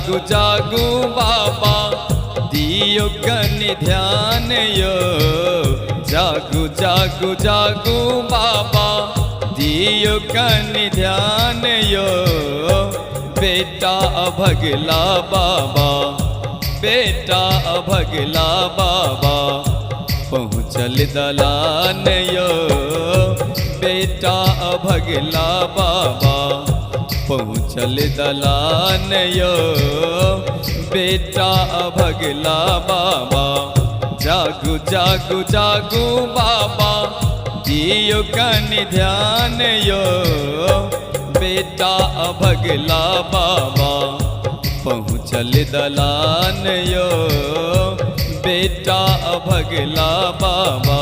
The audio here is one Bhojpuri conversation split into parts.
जागू जागू बाबा दियो कन ध्यान यो। जागू जागू जागू बाबा दियो कन ध्यान यो। बेटा अभगला बाबा, बेटा अभगला बाबा पहुँचल दलान यो। बेटा अभगला बाबा पहुँचल दलान यो। बेटा अभगला बाबा जागू जागू जागू बाबा दियो कन ध्यान यो। बेटा अभगला बाबा पहुँचल दलान यो। बेटा अभगला बाबा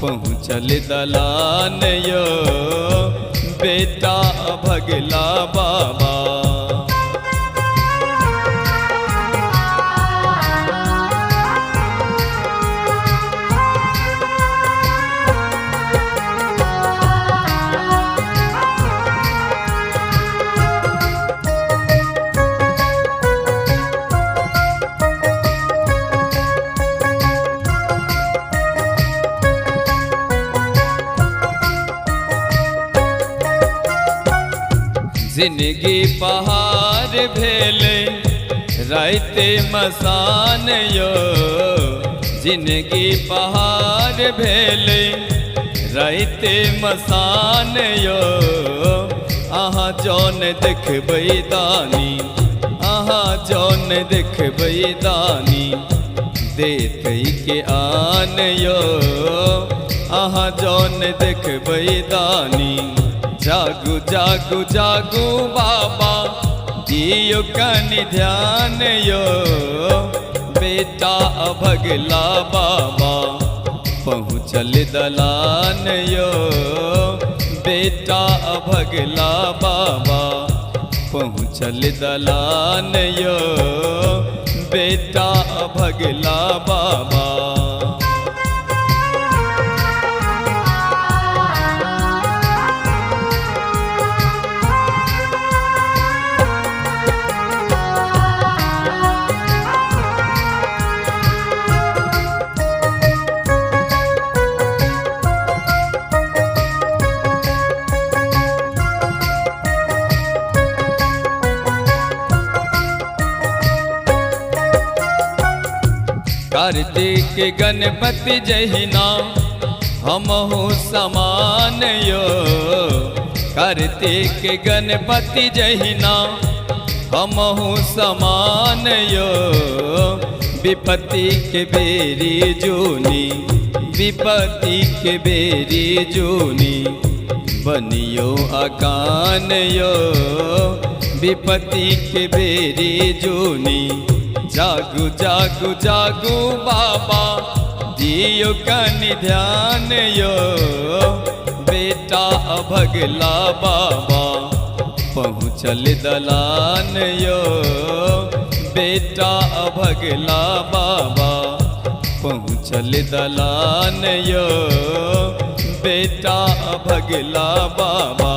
पहुँचल दलान यो। बेटा अभगला बाबा। जिंदगी पहाड़ भेले राइते मसान यो। जिंदगी पहाड़ भेले राइते मसान यो। अहाँ जौन देखबै दानी, अहाँ जौन देखबै दानी देतै के आन यो। अहाँ जौन देखबै दानी जागू जागू जागू बाबा दियो कन ध्यान यो। बेटा अभगला बाबा पहुँचल दलान यो। बेटा अभगला बाबा पहुँचल दलान यो। बेटा अभगला बाबा। कार्तिक गणपति जहिना हमहु समान यो। कार्तिक गणपति जहिना हमहु समान यो। विपत्ति के बेरी जूनी, विपत्ति के बेरी जूनी बनियो अकान यो। विपत्ति के बेरी जूनी जागू जागू जागू बाबा दियो कन ध्यान यो। बेटा अभगला बाबा पहुँचल दलान यो। बेटा अभगला बाबा पहुँचल दलान यो। बेटा अभगला बाबा।